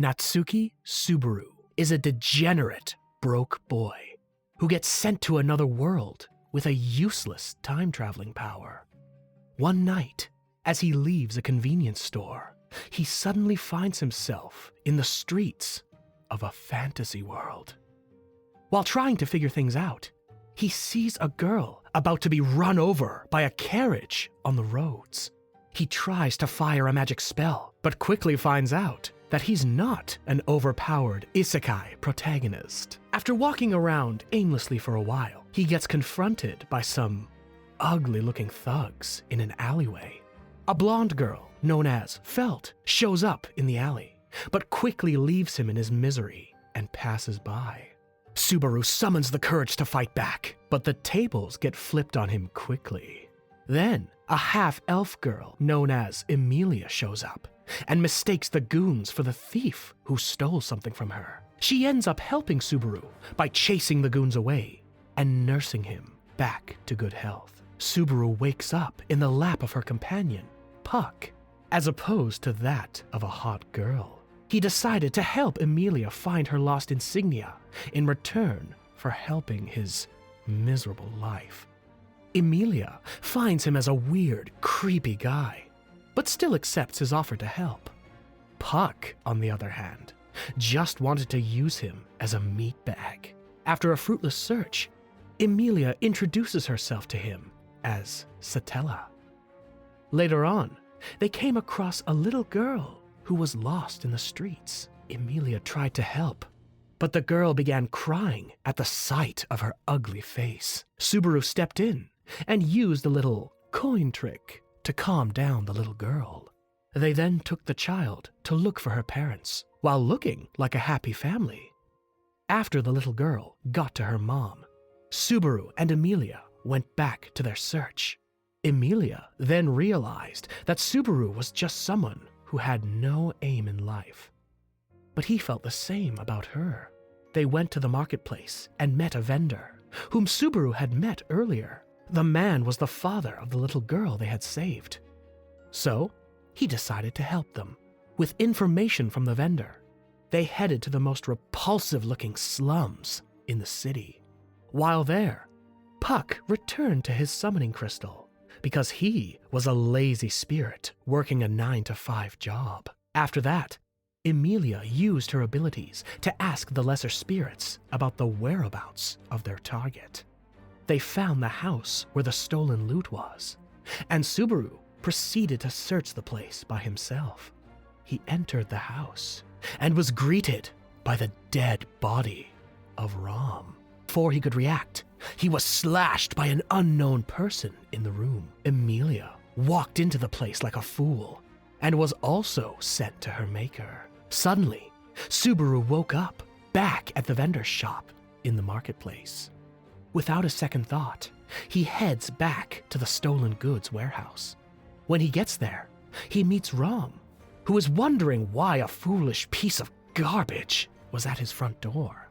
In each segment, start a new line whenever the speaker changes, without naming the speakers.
Natsuki Subaru is a degenerate, broke boy who gets sent to another world with a useless time-traveling power. One night, as he leaves a convenience store, he suddenly finds himself in the streets of a fantasy world. While trying to figure things out, he sees a girl about to be run over by a carriage on the roads. He tries to fire a magic spell, but quickly finds out that he's not an overpowered Isekai protagonist. After walking around aimlessly for a while, he gets confronted by some ugly-looking thugs in an alleyway. A blonde girl known as Felt shows up in the alley, but quickly leaves him in his misery and passes by. Subaru summons the courage to fight back, but the tables get flipped on him quickly. Then, a half-elf girl known as Emilia shows up and mistakes the goons for the thief who stole something from her. She ends up helping Subaru by chasing the goons away and nursing him back to good health. Subaru wakes up in the lap of her companion, Puck, as opposed to that of a hot girl. He decided to help Emilia find her lost insignia in return for helping his miserable life. Emilia finds him as a weird, creepy guy, but still accepts his offer to help. Puck, on the other hand, just wanted to use him as a meatbag. After a fruitless search, Emilia introduces herself to him as Satella. Later on, they came across a little girl who was lost in the streets. Emilia tried to help, but the girl began crying at the sight of her ugly face. Subaru stepped in and used a little coin trick to calm down the little girl. They then took the child to look for her parents, while looking like a happy family. After the little girl got to her mom, Subaru and Emilia went back to their search. Emilia then realized that Subaru was just someone who had no aim in life. But he felt the same about her. They went to the marketplace and met a vendor, whom Subaru had met earlier. The man was the father of the little girl they had saved. So, he decided to help them. With information from the vendor, they headed to the most repulsive-looking slums in the city. While there, Puck returned to his summoning crystal because he was a lazy spirit working a 9-to-5 job. After that, Emilia used her abilities to ask the lesser spirits about the whereabouts of their target. They found the house where the stolen loot was, and Subaru proceeded to search the place by himself. He entered the house and was greeted by the dead body of Ram. Before he could react, he was slashed by an unknown person in the room. Emilia walked into the place like a fool and was also sent to her maker. Suddenly, Subaru woke up back at the vendor's shop in the marketplace. Without a second thought, he heads back to the stolen goods warehouse. When he gets there, he meets Ram, who is wondering why a foolish piece of garbage was at his front door.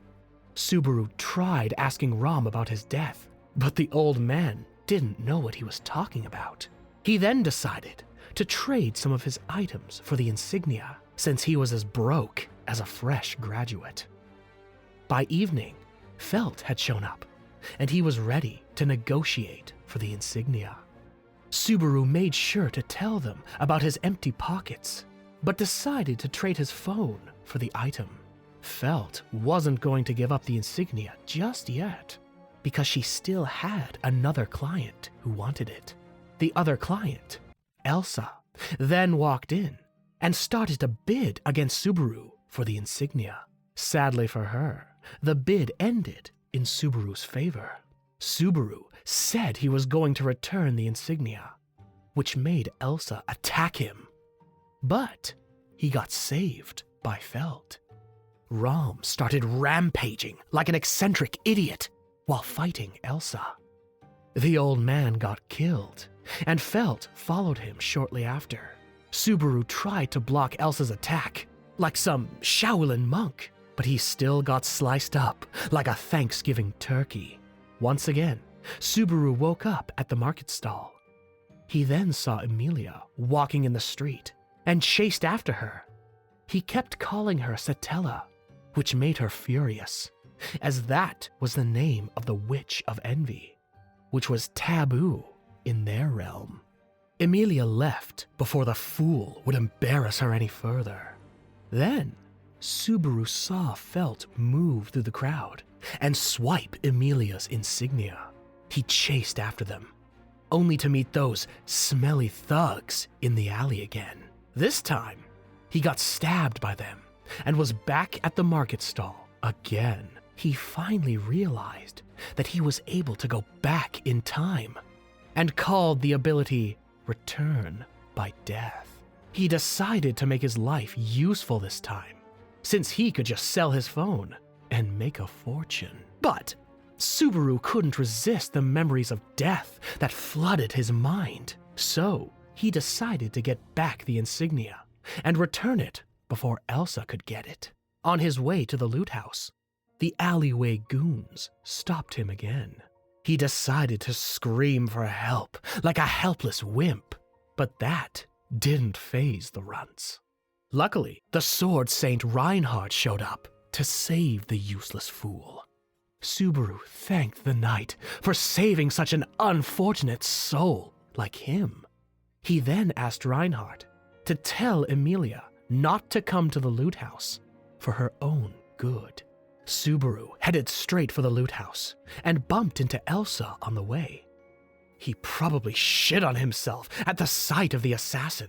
Subaru tried asking Ram about his death, but the old man didn't know what he was talking about. He then decided to trade some of his items for the insignia, since he was as broke as a fresh graduate. By evening, Felt had shown up, and he was ready to negotiate for the insignia. Subaru made sure to tell them about his empty pockets, but decided to trade his phone for the item. Felt wasn't going to give up the insignia just yet, because she still had another client who wanted it. The other client, Elsa, then walked in and started to bid against Subaru for the insignia. Sadly for her, the bid ended in Subaru's favor. Subaru said he was going to return the insignia, which made Elsa attack him. But he got saved by Felt. Ram started rampaging like an eccentric idiot while fighting Elsa. The old man got killed, and Felt followed him shortly after. Subaru tried to block Elsa's attack like some Shaolin monk, but he still got sliced up like a Thanksgiving turkey. Once again, Subaru woke up at the market stall. He then saw Emilia walking in the street and chased after her. He kept calling her Satella, which made her furious, as that was the name of the Witch of Envy, which was taboo in their realm. Emilia left before the fool would embarrass her any further. Then, Subaru saw Felt move through the crowd and swipe Emilia's insignia. He chased after them, only to meet those smelly thugs in the alley again. This time, he got stabbed by them and was back at the market stall again. He finally realized that he was able to go back in time and called the ability Return by Death. He decided to make his life useful this time, since he could just sell his phone and make a fortune. But Subaru couldn't resist the memories of death that flooded his mind, so he decided to get back the insignia and return it before Elsa could get it. On his way to the loot house, the alleyway goons stopped him again. He decided to scream for help like a helpless wimp, but that didn't faze the runts. Luckily, the sword saint Reinhardt showed up to save the useless fool. Subaru thanked the knight for saving such an unfortunate soul like him. He then asked Reinhardt to tell Emilia not to come to the loot house for her own good. Subaru headed straight for the loot house and bumped into Elsa on the way. He probably shit on himself at the sight of the assassin,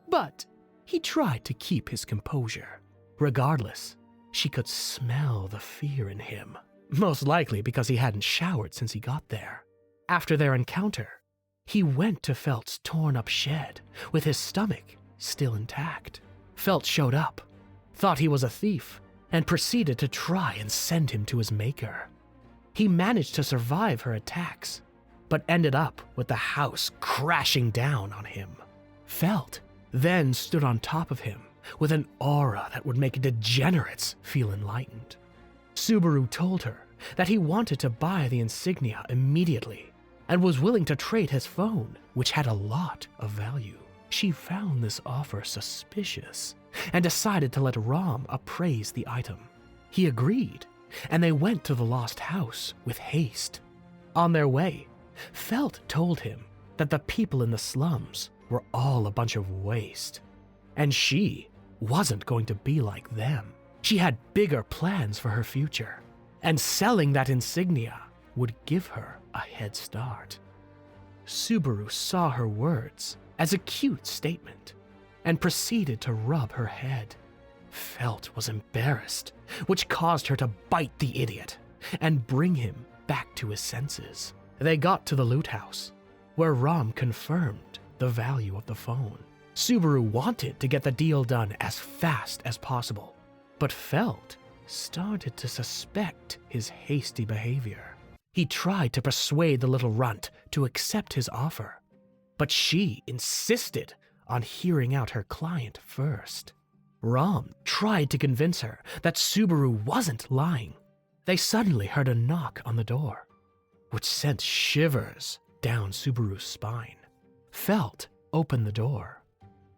but he tried to keep his composure. Regardless, she could smell the fear in him, most likely because he hadn't showered since he got there. After their encounter, he went to Felt's torn-up shed with his stomach still intact. Felt showed up, thought he was a thief, and proceeded to try and send him to his maker. He managed to survive her attacks, but ended up with the house crashing down on him. Felt then stood on top of him with an aura that would make degenerates feel enlightened. Subaru told her that he wanted to buy the insignia immediately and was willing to trade his phone, which had a lot of value. She found this offer suspicious and decided to let Rom appraise the item. He agreed, and they went to the lost house with haste. On their way, Felt told him that the people in the slums were all a bunch of waste, and she wasn't going to be like them. She had bigger plans for her future, and selling that insignia would give her a head start. Subaru saw her words as a cute statement and proceeded to rub her head. Felt was embarrassed, which caused her to bite the idiot and bring him back to his senses. They got to the loot house, where Rom confirmed the value of the phone. Subaru wanted to get the deal done as fast as possible, but Felt started to suspect his hasty behavior. He tried to persuade the little runt to accept his offer, but she insisted on hearing out her client first. Rom tried to convince her that Subaru wasn't lying. They suddenly heard a knock on the door, which sent shivers down Subaru's spine. Felt opened the door,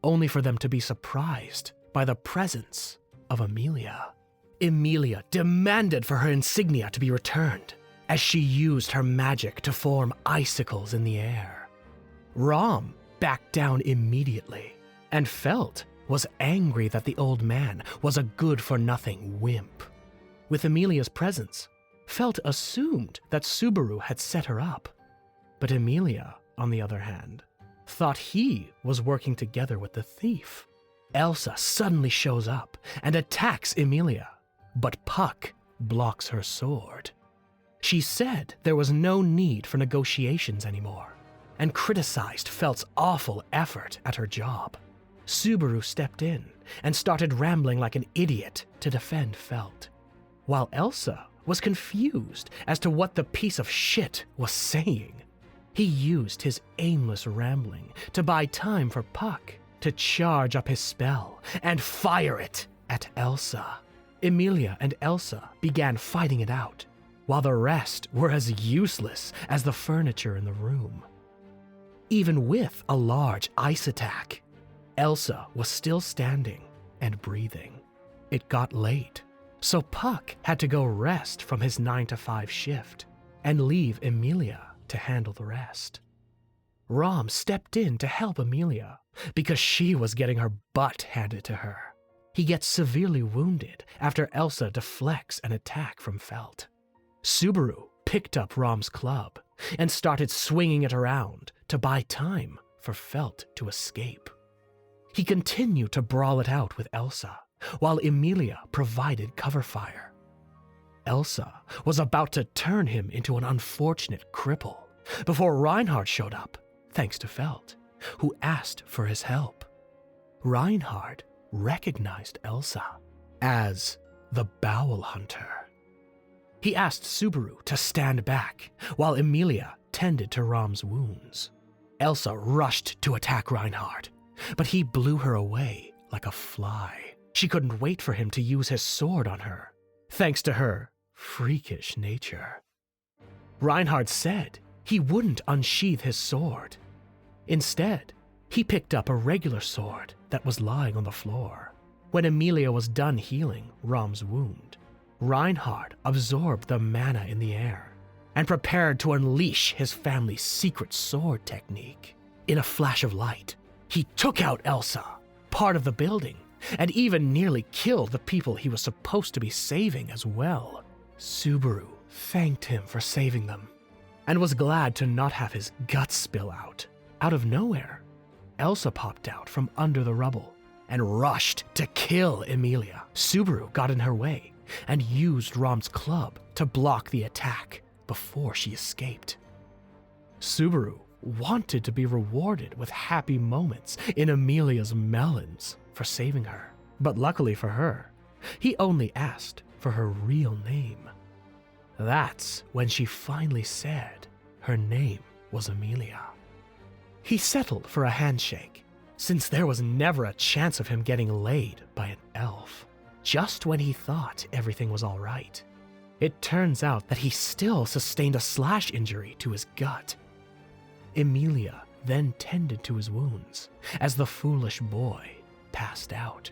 only for them to be surprised by the presence of Emilia. Emilia demanded for her insignia to be returned, as she used her magic to form icicles in the air. Rom backed down immediately, and Felt was angry that the old man was a good-for-nothing wimp. With Emilia's presence, Felt assumed that Subaru had set her up, but Emilia, on the other hand, thought he was working together with the thief. Elsa suddenly shows up and attacks Emilia, but Puck blocks her sword. She said there was no need for negotiations anymore, and criticized Felt's awful effort at her job. Subaru stepped in and started rambling like an idiot to defend Felt, while Elsa was confused as to what the piece of shit was saying. He used his aimless rambling to buy time for Puck to charge up his spell and fire it at Elsa. Emilia and Elsa began fighting it out, while the rest were as useless as the furniture in the room. Even with a large ice attack, Elsa was still standing, and breathing. It got late, so Puck had to go rest from his 9-to-5 shift and leave Emilia to handle the rest. Rom stepped in to help Emilia because she was getting her butt handed to her. He gets severely wounded after Elsa deflects an attack from Felt. Subaru picked up Rom's club and started swinging it around to buy time for Felt to escape. He continued to brawl it out with Elsa, while Emilia provided cover fire. Elsa was about to turn him into an unfortunate cripple before Reinhard showed up, thanks to Felt, who asked for his help. Reinhard recognized Elsa as the Bowel Hunter. He asked Subaru to stand back while Emilia tended to Rom's wounds. Elsa rushed to attack Reinhard, but he blew her away like a fly. She couldn't wait for him to use his sword on her, thanks to her freakish nature. Reinhard said he wouldn't unsheath his sword. Instead, he picked up a regular sword that was lying on the floor. When Emilia was done healing Rom's wound, Reinhard absorbed the mana in the air and prepared to unleash his family's secret sword technique. In a flash of light, he took out Elsa, part of the building, and even nearly killed the people he was supposed to be saving as well. Subaru thanked him for saving them and was glad to not have his guts spill out. Out of nowhere, Elsa popped out from under the rubble and rushed to kill Emilia. Subaru got in her way and used Rom's club to block the attack before she escaped. Subaru wanted to be rewarded with happy moments in Emilia's melons for saving her, but luckily for her, he only asked for her real name. That's when she finally said her name was Emilia. He settled for a handshake, since there was never a chance of him getting laid by an elf. Just when he thought everything was all right, it turns out that he still sustained a slash injury to his gut. Emilia then tended to his wounds as the foolish boy passed out.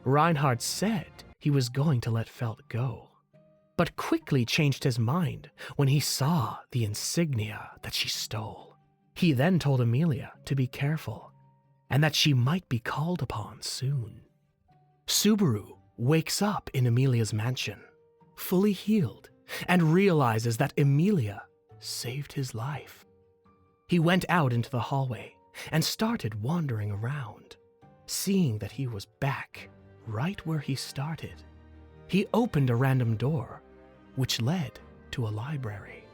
Reinhard said he was going to let Felt go, but quickly changed his mind when he saw the insignia that she stole. He then told Emilia to be careful and that she might be called upon soon. Subaru wakes up in Emilia's mansion, fully healed, and realizes that Emilia saved his life. He went out into the hallway and started wandering around, seeing that he was back right where he started. He opened a random door, which led to a library.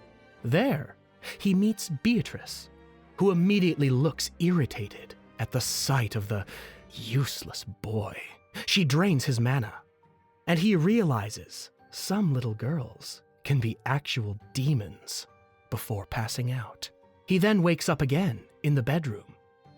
There, he meets Beatrice, who immediately looks irritated at the sight of the useless boy. She drains his mana, and he realizes some little girls can be actual demons before passing out. He then wakes up again in the bedroom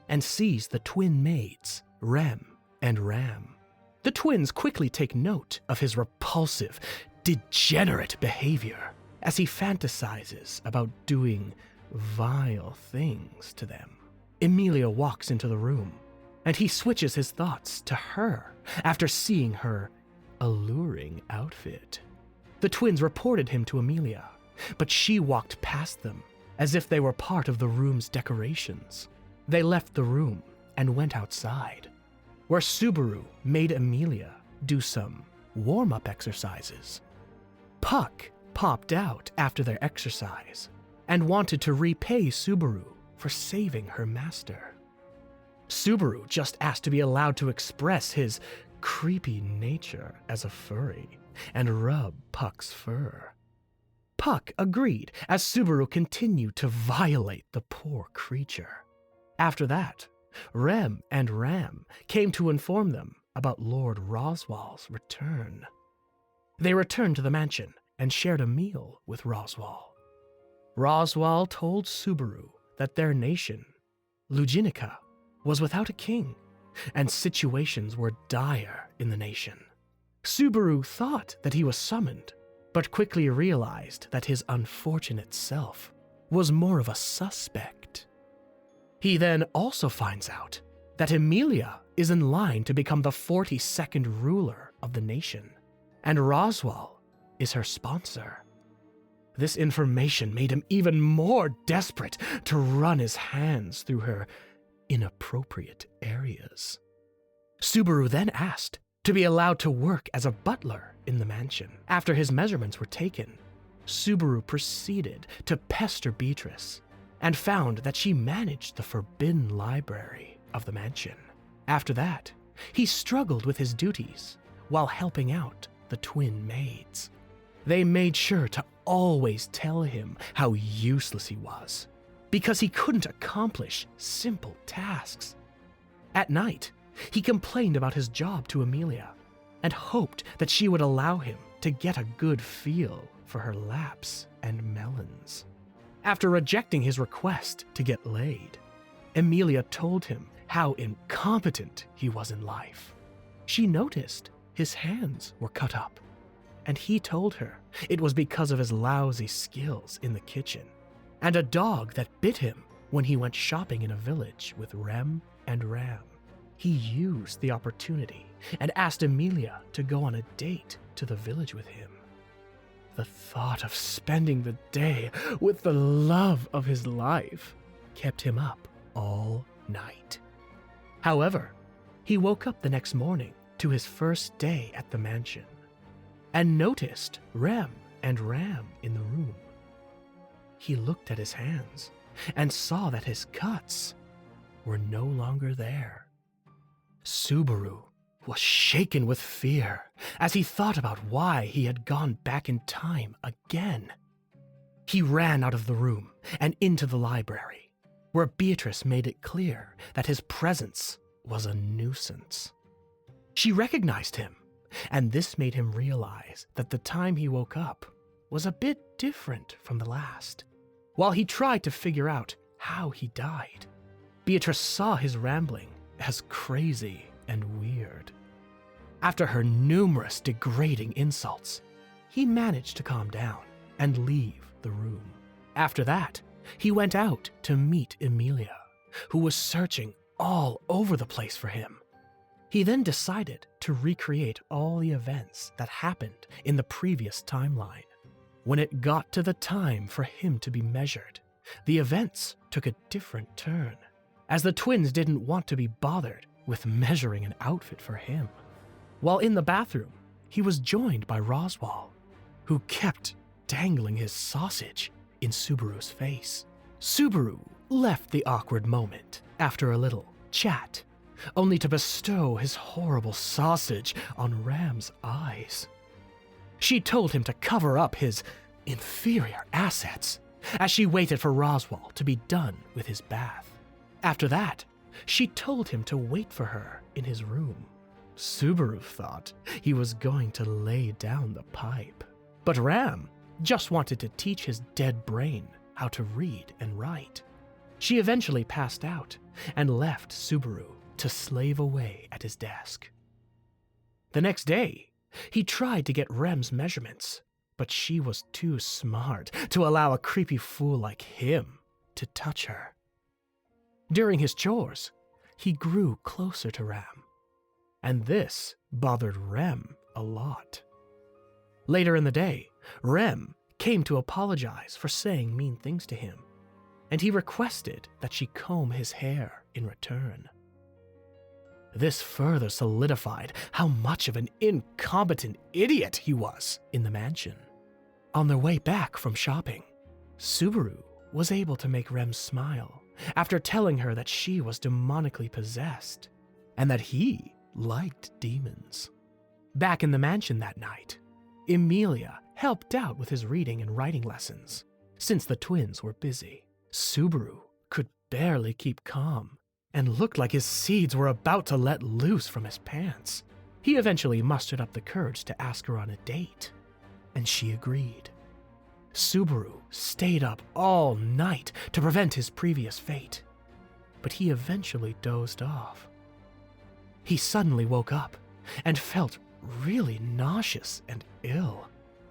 and sees the twin maids, Rem and Ram. The twins quickly take note of his repulsive, degenerate behavior as he fantasizes about doing vile things to them. Emilia walks into the room, and he switches his thoughts to her after seeing her alluring outfit. The twins reported him to Emilia, but she walked past them as if they were part of the room's decorations. They left the room and went outside, where Subaru made Emilia do some warm-up exercises. Puck popped out after their exercise and wanted to repay Subaru for saving her master. Subaru just asked to be allowed to express his creepy nature as a furry and rub Puck's fur. Puck agreed as Subaru continued to violate the poor creature. After that, Rem and Ram came to inform them about Lord Roswal's return. They returned to the mansion and shared a meal with Roswal. Roswal told Subaru that their nation, Luginica, was without a king, and situations were dire in the nation. Subaru thought that he was summoned, but quickly realized that his unfortunate self was more of a suspect. He then also finds out that Emilia is in line to become the 42nd ruler of the nation, and Roswell is her sponsor. This information made him even more desperate to run his hands through her inappropriate areas. Subaru then asked to be allowed to work as a butler in the mansion. After his measurements were taken, Subaru proceeded to pester Beatrice and found that she managed the forbidden library of the mansion. After that, he struggled with his duties while helping out the twin maids. They made sure to always tell him how useless he was because he couldn't accomplish simple tasks. At night, he complained about his job to Emilia and hoped that she would allow him to get a good feel for her laps and melons. After rejecting his request to get laid, Emilia told him how incompetent he was in life. She noticed his hands were cut up, and he told her it was because of his lousy skills in the kitchen, and a dog that bit him when he went shopping in a village with Rem and Ram. He used the opportunity and asked Emilia to go on a date to the village with him. The thought of spending the day with the love of his life kept him up all night. However, he woke up the next morning to his first day at the mansion and noticed Rem and Ram in the room. He looked at his hands and saw that his cuts were no longer there. Subaru was shaken with fear as he thought about why he had gone back in time again. He ran out of the room and into the library, where Beatrice made it clear that his presence was a nuisance. She recognized him, and this made him realize that the time he woke up was a bit different from the last. While he tried to figure out how he died, Beatrice saw his rambling as crazy and weird. After her numerous degrading insults, he managed to calm down and leave the room. After that, he went out to meet Emilia, who was searching all over the place for him. He then decided to recreate all the events that happened in the previous timeline. When it got to the time for him to be measured, the events took a different turn, as the twins didn't want to be bothered with measuring an outfit for him. While in the bathroom, he was joined by Roswell, who kept dangling his sausage in Subaru's face. Subaru left the awkward moment after a little chat, only to bestow his horrible sausage on Ram's eyes. She told him to cover up his inferior assets as she waited for Roswell to be done with his bath. After that, she told him to wait for her in his room. Subaru thought he was going to lay down the pipe, but Ram just wanted to teach his dead brain how to read and write. She eventually passed out and left Subaru to slave away at his desk. The next day, he tried to get Rem's measurements, but she was too smart to allow a creepy fool like him to touch her. During his chores, he grew closer to Ram, and this bothered Rem a lot. Later in the day, Rem came to apologize for saying mean things to him, and he requested that she comb his hair in return. This further solidified how much of an incompetent idiot he was in the mansion. On their way back from shopping, Subaru was able to make Rem smile after telling her that she was demonically possessed and that he liked demons. Back in the mansion that night, Emilia helped out with his reading and writing lessons. Since the twins were busy, Subaru could barely keep calm and looked like his seeds were about to let loose from his pants. He eventually mustered up the courage to ask her on a date, and she agreed. Subaru stayed up all night to prevent his previous fate, but he eventually dozed off. He suddenly woke up and felt really nauseous and ill.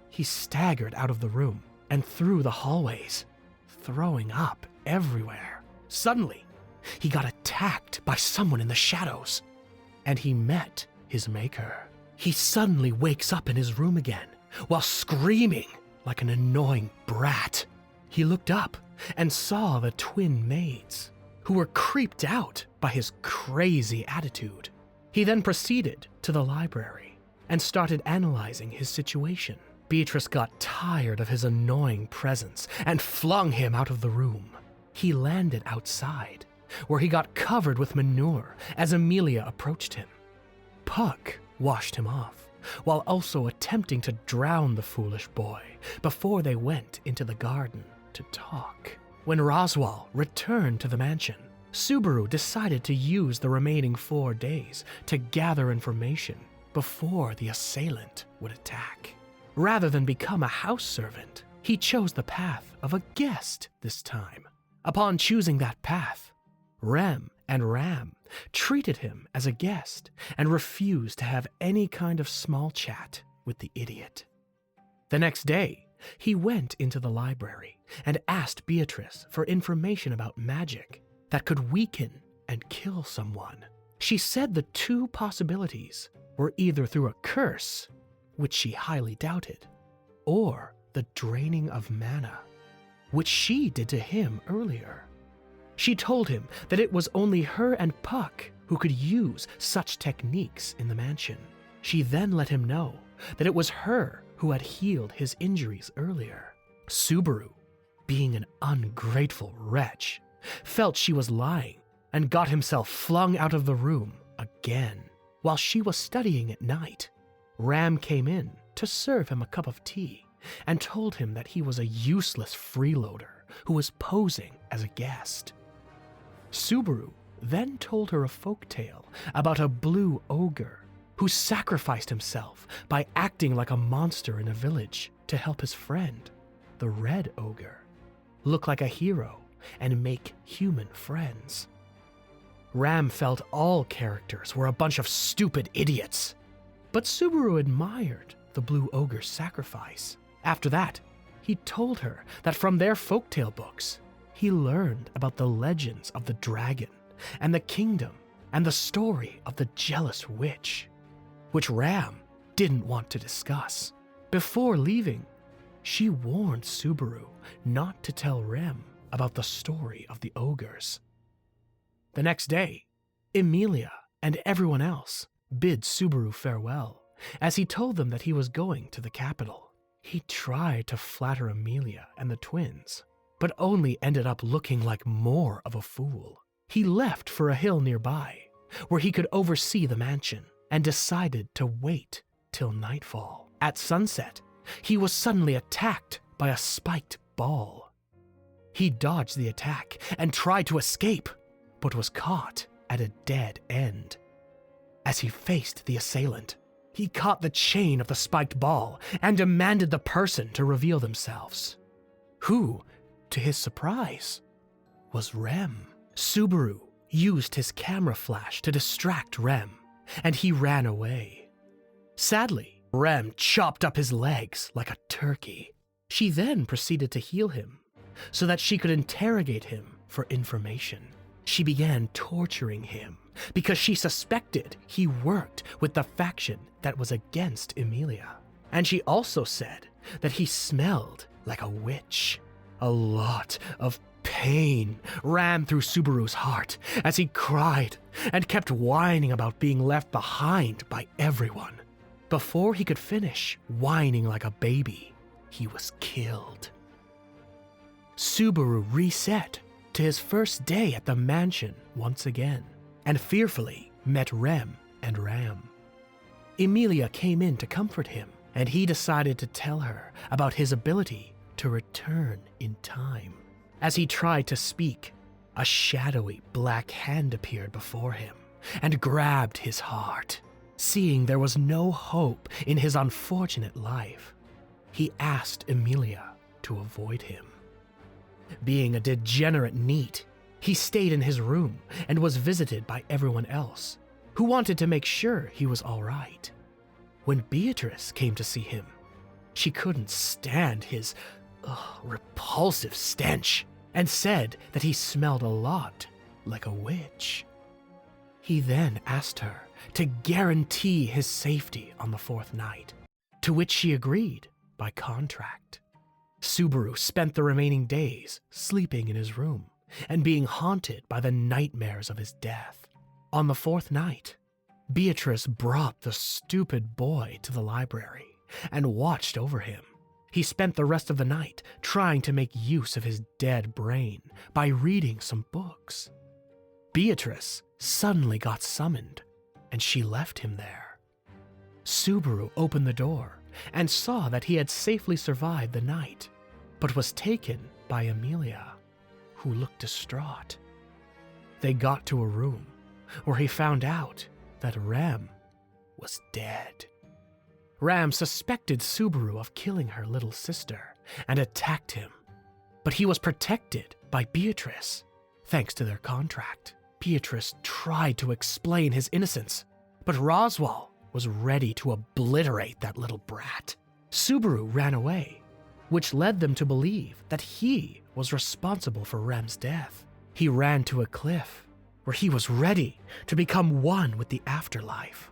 He staggered out of the room and through the hallways, throwing up everywhere. Suddenly, he got attacked by someone in the shadows. and he met his maker. He suddenly wakes up in his room again while screaming like an annoying brat. He looked up and saw the twin maids, who were creeped out by his crazy attitude. He then proceeded to the library and started analyzing his situation. Beatrice got tired of his annoying presence and flung him out of the room. He landed outside, where he got covered with manure as Emilia approached him. Puck washed him off, while also attempting to drown the foolish boy before they went into the garden to talk. When Roswell returned to the mansion, Subaru decided to use the remaining 4 days to gather information before the assailant would attack. Rather than become a house servant, he chose the path of a guest this time. Upon choosing that path, Rem and Ram treated him as a guest and refused to have any kind of small chat with the idiot. The next day, he went into the library and asked Beatrice for information about magic that could weaken and kill someone. She said the 2 possibilities were either through a curse, which she highly doubted, or the draining of mana, which she did to him earlier. She told him that it was only her and Puck who could use such techniques in the mansion. She then let him know that it was her who had healed his injuries earlier. Subaru, being an ungrateful wretch, felt she was lying and got himself flung out of the room again. While she was studying at night, Ram came in to serve him a cup of tea and told him that he was a useless freeloader who was posing as a guest. Subaru then told her a folktale about a blue ogre who sacrificed himself by acting like a monster in a village to help his friend, the red ogre, look like a hero and make human friends. Ram felt all characters were a bunch of stupid idiots, but Subaru admired the blue ogre's sacrifice. After that, he told her that from their folktale books, he learned about the legends of the dragon and the kingdom and the story of the jealous witch, which Ram didn't want to discuss. Before leaving, she warned Subaru not to tell Rem about the story of the ogres. The next day, Emilia and everyone else bid Subaru farewell as he told them that he was going to the capital. He tried to flatter Emilia and the twins, but only ended up looking like more of a fool. He left for a hill nearby, where he could oversee the mansion, and decided to wait till nightfall. At sunset, he was suddenly attacked by a spiked ball. He dodged the attack and tried to escape, but was caught at a dead end. As he faced the assailant, he caught the chain of the spiked ball and demanded the person to reveal themselves, who, to his surprise, was Rem. Subaru used his camera flash to distract Rem, and he ran away. Sadly, Rem chopped up his legs like a turkey. She then proceeded to heal him so that she could interrogate him for information. She began torturing him because she suspected he worked with the faction that was against Emilia. And she also said that he smelled like a witch. A lot of pain ran through Subaru's heart as he cried and kept whining about being left behind by everyone. Before he could finish whining like a baby, he was killed. Subaru reset to his first day at the mansion once again, and fearfully met Rem and Ram. Emilia came in to comfort him, and he decided to tell her about his ability to return in time. As he tried to speak, a shadowy black hand appeared before him and grabbed his heart. Seeing there was no hope in his unfortunate life, he asked Emilia to avoid him. Being a degenerate NEET, he stayed in his room and was visited by everyone else, who wanted to make sure he was all right. When Beatrice came to see him, she couldn't stand his repulsive stench and said that he smelled a lot like a witch. He then asked her to guarantee his safety on the fourth night, to which she agreed by contract. Subaru spent the remaining days sleeping in his room and being haunted by the nightmares of his death. On the fourth night, Beatrice brought the stupid boy to the library and watched over him. He spent the rest of the night trying to make use of his dead brain by reading some books. Beatrice suddenly got summoned, and she left him there. Subaru opened the door and saw that he had safely survived the night, but was taken by Emilia, who looked distraught. They got to a room where he found out that Rem was dead. Ram suspected Subaru of killing her little sister and attacked him, but he was protected by Beatrice. Thanks to their contract, Beatrice tried to explain his innocence, but Roswell was ready to obliterate that little brat. Subaru ran away, which led them to believe that he was responsible for Rem's death. He ran to a cliff where he was ready to become one with the afterlife.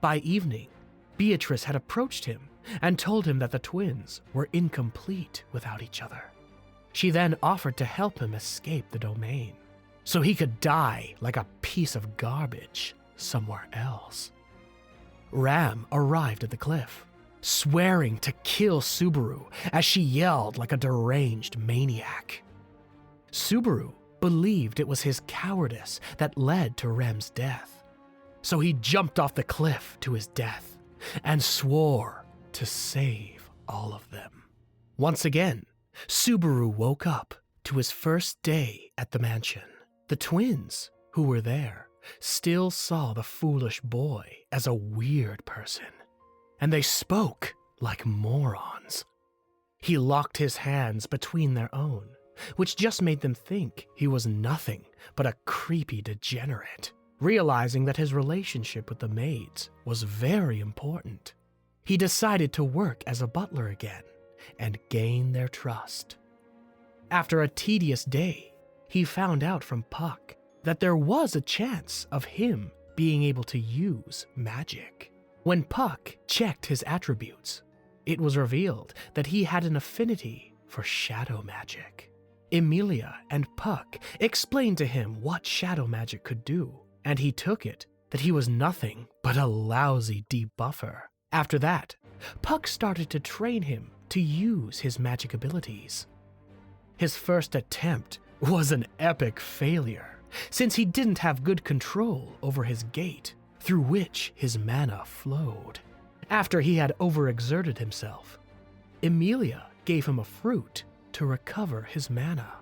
By evening, Beatrice had approached him and told him that the twins were incomplete without each other. She then offered to help him escape the domain, so he could die like a piece of garbage somewhere else. Ram arrived at the cliff, swearing to kill Subaru as she yelled like a deranged maniac. Subaru believed it was his cowardice that led to Rem's death, so he jumped off the cliff to his death and swore to save all of them. Once again, Subaru woke up to his first day at the mansion. The twins, who were there, still saw the foolish boy as a weird person, and they spoke like morons. He locked his hands between their own, which just made them think he was nothing but a creepy degenerate. Realizing that his relationship with the maids was very important, he decided to work as a butler again and gain their trust. After a tedious day, he found out from Puck that there was a chance of him being able to use magic. When Puck checked his attributes, it was revealed that he had an affinity for shadow magic. Emilia and Puck explained to him what shadow magic could do, and he took it that he was nothing but a lousy debuffer. After that, Puck started to train him to use his magic abilities. His first attempt was an epic failure, since he didn't have good control over his gate, through which his mana flowed. After he had overexerted himself, Emilia gave him a fruit to recover his mana.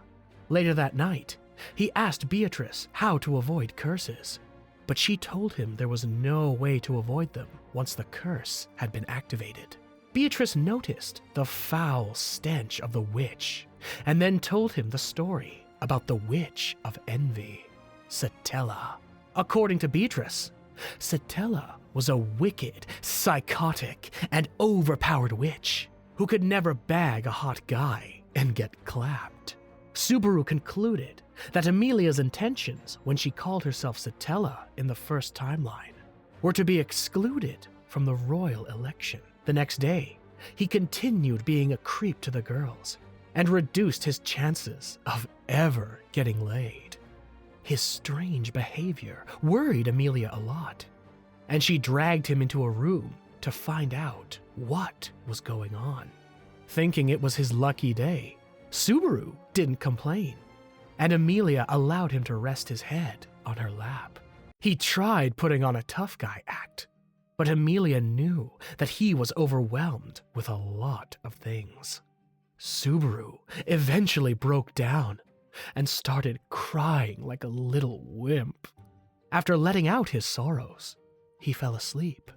Later that night, he asked Beatrice how to avoid curses, but she told him there was no way to avoid them once the curse had been activated. Beatrice noticed the foul stench of the witch, and then told him the story about the Witch of Envy, Satella. According to Beatrice, Satella was a wicked, psychotic, and overpowered witch who could never bag a hot guy and get clapped. Subaru concluded that Emilia's intentions when she called herself Satella in the first timeline were to be excluded from the royal election. The next day, he continued being a creep to the girls and reduced his chances of ever getting laid. His strange behavior worried Emilia a lot, and she dragged him into a room to find out what was going on. Thinking it was his lucky day, Subaru didn't complain, and Emilia allowed him to rest his head on her lap. He tried putting on a tough guy act, but Emilia knew that he was overwhelmed with a lot of things. Subaru eventually broke down and started crying like a little wimp. After letting out his sorrows, he fell asleep.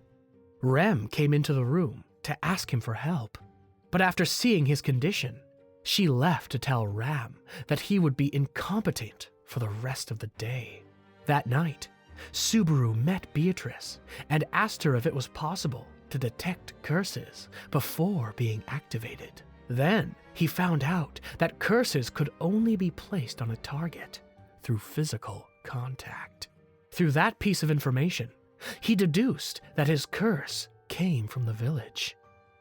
Rem came into the room to ask him for help, but after seeing his condition, she left to tell Ram that he would be incompetent for the rest of the day. That night, Subaru met Beatrice and asked her if it was possible to detect curses before being activated. Then he found out that curses could only be placed on a target through physical contact. Through that piece of information, He deduced that his curse came from the village.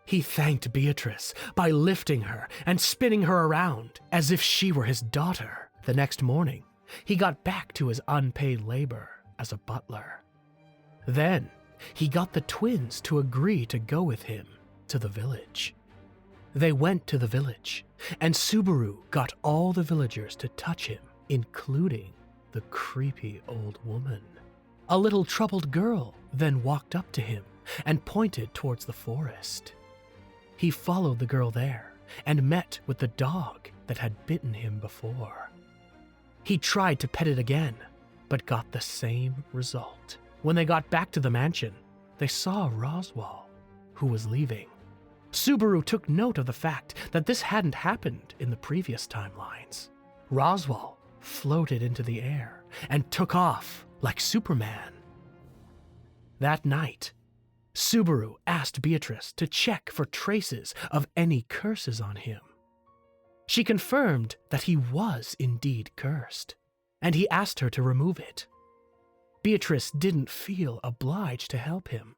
He thanked Beatrice by lifting her and spinning her around as if she were his daughter. The next morning, he got back to his unpaid labor as a butler. Then, he got the twins to agree to go with him to the village. They went to the village, and Subaru got all the villagers to touch him, including the creepy old woman. A little troubled girl then walked up to him and pointed towards the forest. He followed the girl there and met with the dog that had bitten him before. He tried to pet it again, but got the same result. When they got back to the mansion, they saw Roswell, who was leaving. Subaru took note of the fact that this hadn't happened in the previous timelines. Roswell floated into the air and took off like Superman. That night, Subaru asked Beatrice to check for traces of any curses on him. She confirmed that he was indeed cursed, and he asked her to remove it. Beatrice didn't feel obliged to help him,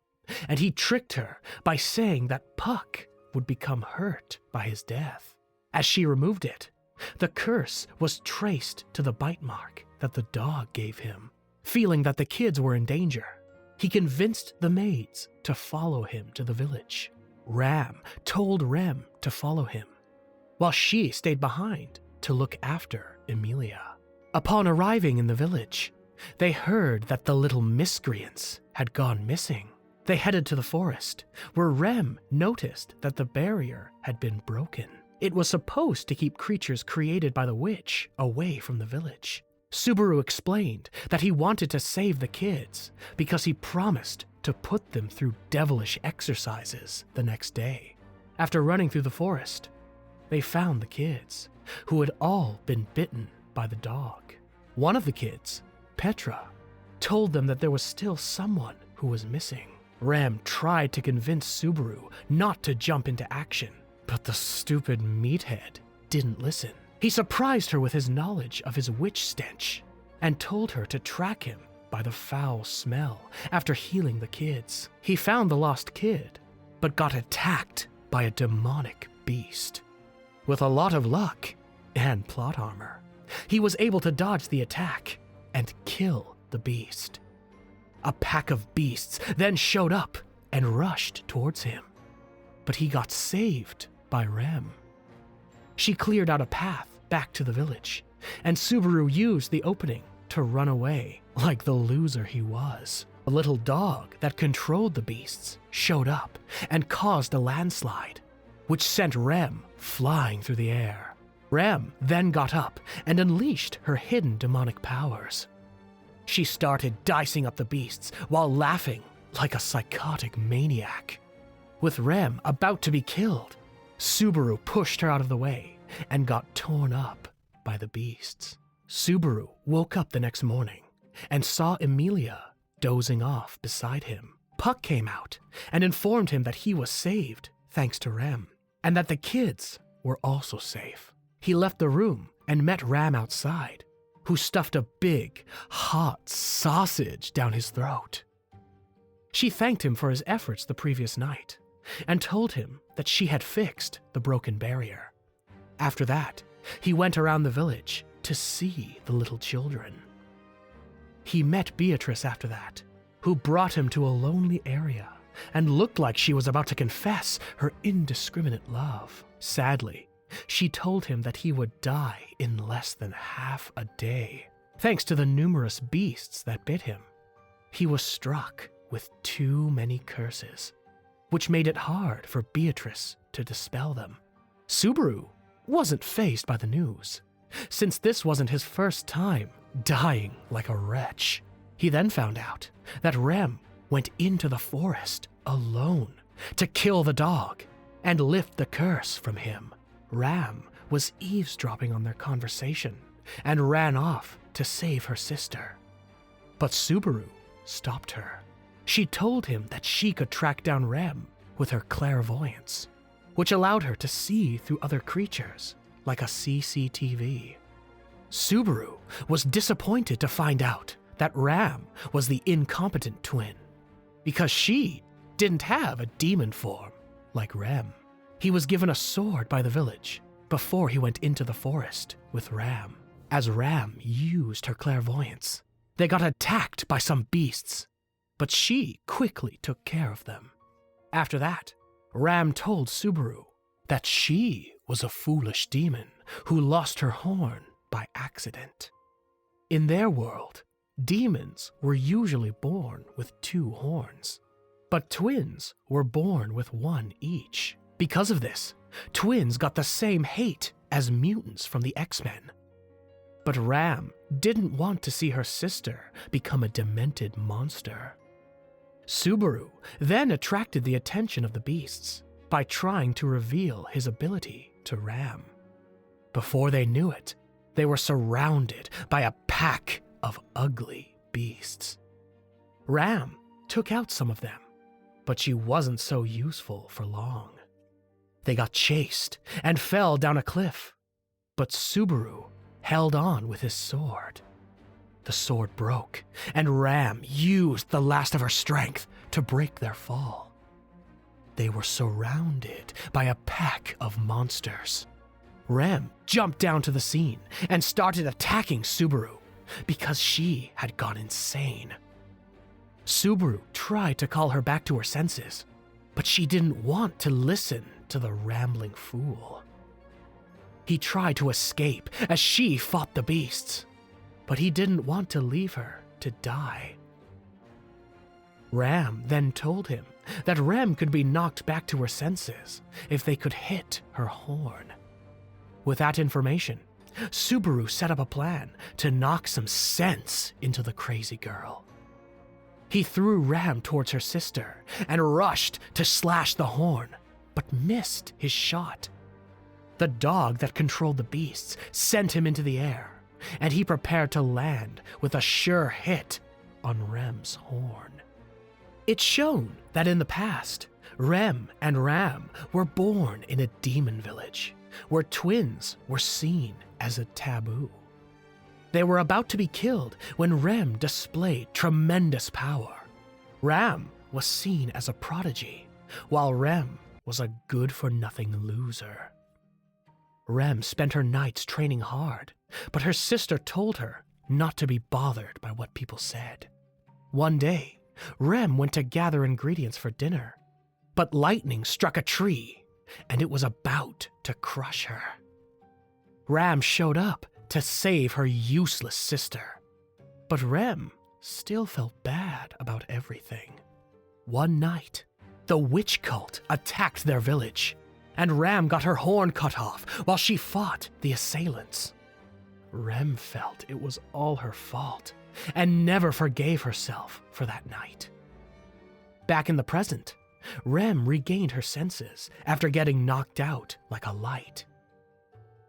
and he tricked her by saying that Puck would become hurt by his death. As she removed it, the curse was traced to the bite mark that the dog gave him. Feeling that the kids were in danger, he convinced the maids to follow him to the village. Ram told Rem to follow him, while she stayed behind to look after Emilia. Upon arriving in the village, they heard that the little miscreants had gone missing. They headed to the forest, where Rem noticed that the barrier had been broken. It was supposed to keep creatures created by the witch away from the village. Subaru explained that he wanted to save the kids because he promised to put them through devilish exercises the next day. After running through the forest, they found the kids, who had all been bitten by the dog. One of the kids, Petra, told them that there was still someone who was missing. Rem tried to convince Subaru not to jump into action, but the stupid meathead didn't listen. He surprised her with his knowledge of his witch stench and told her to track him by the foul smell after healing the kids. He found the lost kid, but got attacked by a demonic beast. With a lot of luck and plot armor, he was able to dodge the attack and kill the beast. A pack of beasts then showed up and rushed towards him, but he got saved by Rem. She cleared out a path back to the village, and Subaru used the opening to run away like the loser he was. A little dog that controlled the beasts showed up and caused a landslide, which sent Rem flying through the air. Rem then got up and unleashed her hidden demonic powers. She started dicing up the beasts while laughing like a psychotic maniac. With Rem about to be killed, Subaru pushed her out of the way and got torn up by the beasts. Subaru woke up the next morning and saw Emilia dozing off beside him. Puck came out and informed him that he was saved thanks to Rem, and that the kids were also safe. He left the room and met Ram outside, who stuffed a big, hot sausage down his throat. She thanked him for his efforts the previous night and told him that she had fixed the broken barrier. After that, he went around the village to see the little children. He met Beatrice after that, who brought him to a lonely area and looked like she was about to confess her indiscriminate love. Sadly, she told him that he would die in less than half a day. Thanks to the numerous beasts that bit him, he was struck with too many curses, which made it hard for Beatrice to dispel them. Subaru wasn't fazed by the news, since this wasn't his first time dying like a wretch. He then found out that Rem went into the forest alone to kill the dog and lift the curse from him. Ram was eavesdropping on their conversation and ran off to save her sister. But Subaru stopped her. She told him that she could track down Rem with her clairvoyance, which allowed her to see through other creatures like a CCTV. Subaru was disappointed to find out that Ram was the incompetent twin because she didn't have a demon form like Rem. He was given a sword by the village before he went into the forest with Ram. As Ram used her clairvoyance, they got attacked by some beasts, but she quickly took care of them. After that, Ram told Subaru that she was a foolish demon who lost her horn by accident. In their world, demons were usually born with 2 horns, but twins were born with 1 each. Because of this, twins got the same hate as mutants from the X-Men. But Ram didn't want to see her sister become a demented monster. Subaru then attracted the attention of the beasts by trying to reveal his ability to Ram. Before they knew it, they were surrounded by a pack of ugly beasts. Ram took out some of them, but she wasn't so useful for long. They got chased and fell down a cliff, but Subaru held on with his sword. The sword broke, and Ram used the last of her strength to break their fall. They were surrounded by a pack of monsters. Ram jumped down to the scene and started attacking Subaru because she had gone insane. Subaru tried to call her back to her senses, but she didn't want to listen to the rambling fool. He tried to escape as she fought the beasts, but he didn't want to leave her to die. Ram then told him that Rem could be knocked back to her senses if they could hit her horn. With that information, Subaru set up a plan to knock some sense into the crazy girl. He threw Ram towards her sister and rushed to slash the horn, but missed his shot. The dog that controlled the beasts sent him into the air, and he prepared to land with a sure hit on Rem's horn. It's shown that in the past, Rem and Ram were born in a demon village, where twins were seen as a taboo. They were about to be killed when Rem displayed tremendous power. Ram was seen as a prodigy, while Rem was a good-for-nothing loser. Rem spent her nights training hard, but her sister told her not to be bothered by what people said. One day, Rem went to gather ingredients for dinner, but lightning struck a tree, and it was about to crush her. Ram showed up to save her useless sister, but Rem still felt bad about everything. One night, the witch cult attacked their village, and Ram got her horn cut off while she fought the assailants. Rem felt it was all her fault and never forgave herself for that night. Back in the present, Rem regained her senses after getting knocked out like a light.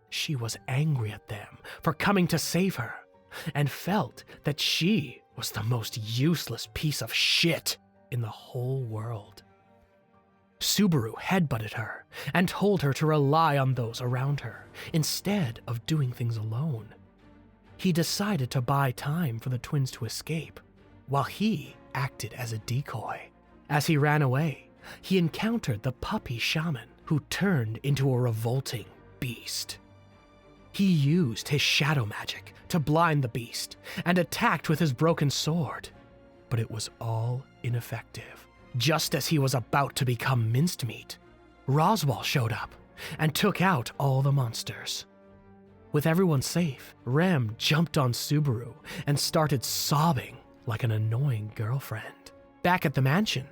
She was angry at them for coming to save her and felt that she was the most useless piece of shit in the whole world. Subaru headbutted her and told her to rely on those around her instead of doing things alone. He decided to buy time for the twins to escape, while he acted as a decoy. As he ran away, he encountered the puppy shaman who turned into a revolting beast. He used his shadow magic to blind the beast and attacked with his broken sword, but it was all ineffective. Just as he was about to become minced meat, Roswell showed up and took out all the monsters. With everyone safe, Rem jumped on Subaru and started sobbing like an annoying girlfriend. Back at the mansion,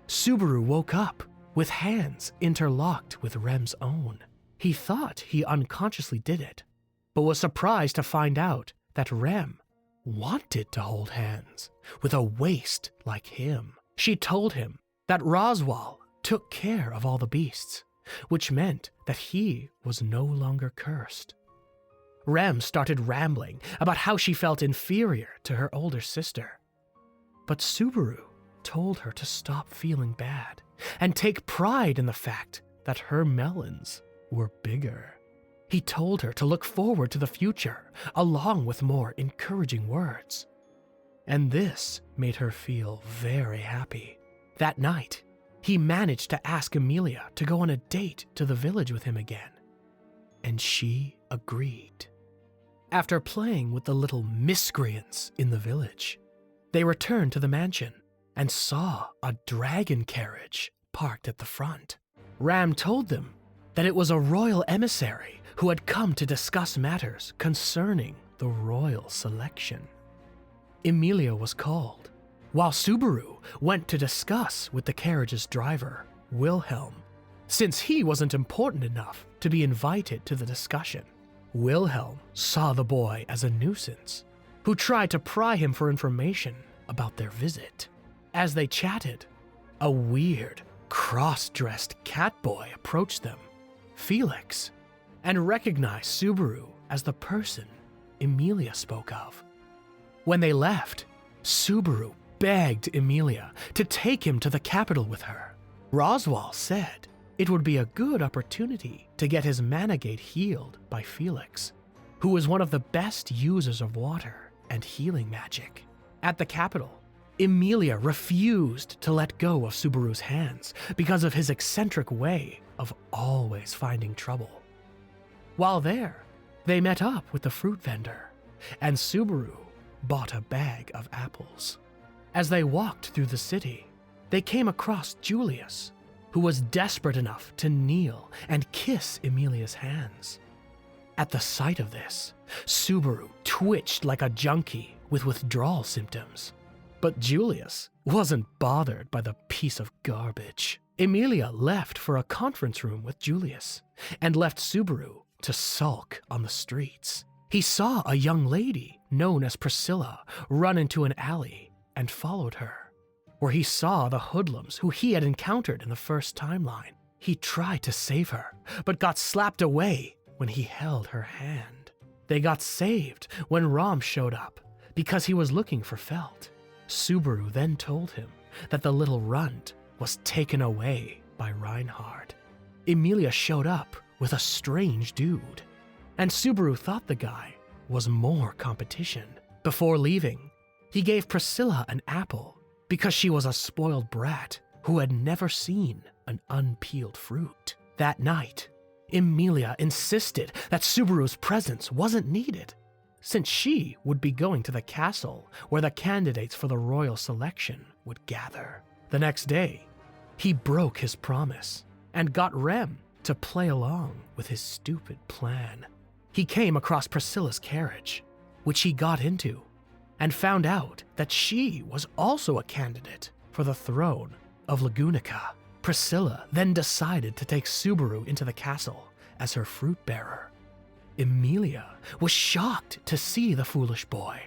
Subaru woke up with hands interlocked with Rem's own. He thought he unconsciously did it, but was surprised to find out that Rem wanted to hold hands with a waste like him. She told him that Roswell took care of all the beasts, which meant that he was no longer cursed. Rem started rambling about how she felt inferior to her older sister, but Subaru told her to stop feeling bad and take pride in the fact that her melons were bigger. He told her to look forward to the future, along with more encouraging words. And this made her feel very happy. That night, he managed to ask Emilia to go on a date to the village with him again, and she agreed. After playing with the little miscreants in the village, they returned to the mansion and saw a dragon carriage parked at the front. Ram told them that it was a royal emissary who had come to discuss matters concerning the royal selection. Emilia was called, while Subaru went to discuss with the carriage's driver, Wilhelm. Since he wasn't important enough to be invited to the discussion, Wilhelm saw the boy as a nuisance, who tried to pry him for information about their visit. As they chatted, a weird, cross-dressed cat boy approached them, Felix, and recognized Subaru as the person Emilia spoke of. When they left, Subaru begged Emilia to take him to the capital with her. Roswell said it would be a good opportunity to get his managate healed by Felix, who was one of the best users of water and healing magic. At the capital, Emilia refused to let go of Subaru's hands because of his eccentric way of always finding trouble. While there, they met up with the fruit vendor, and Subaru bought a bag of apples. As they walked through the city, they came across Julius, who was desperate enough to kneel and kiss Emilia's hands. At the sight of this, Subaru twitched like a junkie with withdrawal symptoms. But Julius wasn't bothered by the piece of garbage. Emilia left for a conference room with Julius and left Subaru to sulk on the streets. He saw a young lady known as Priscilla run into an alley and followed her, where he saw the hoodlums who he had encountered in the first timeline. He tried to save her, but got slapped away when he held her hand. They got saved when Rom showed up because he was looking for Felt. Subaru then told him that the little runt was taken away by Reinhard. Emilia showed up with a strange dude, and Subaru thought the guy was more competition. Before leaving, he gave Priscilla an apple because she was a spoiled brat who had never seen an unpeeled fruit. That night, Emilia insisted that Subaru's presence wasn't needed, since she would be going to the castle where the candidates for the royal selection would gather. The next day, he broke his promise and got Rem to play along with his stupid plan. He came across Priscilla's carriage, which he got into, and found out that she was also a candidate for the throne of Lagunica. Priscilla then decided to take Subaru into the castle as her fruit bearer. Emilia was shocked to see the foolish boy,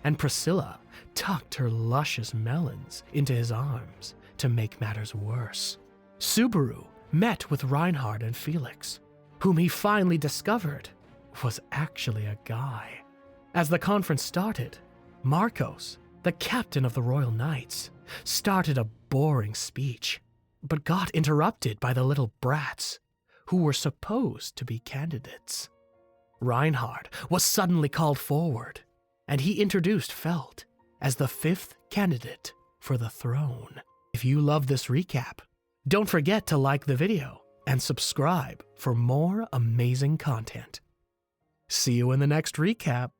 and Priscilla tucked her luscious melons into his arms to make matters worse. Subaru met with Reinhard and Felix, whom he finally discovered was actually a guy. As the conference started, Marcos, the captain of the Royal Knights, started a boring speech, but got interrupted by the little brats who were supposed to be candidates. Reinhard was suddenly called forward, and he introduced Felt as the 5th candidate for the throne. If you love this recap, don't forget to like the video and subscribe for more amazing content. See you in the next recap.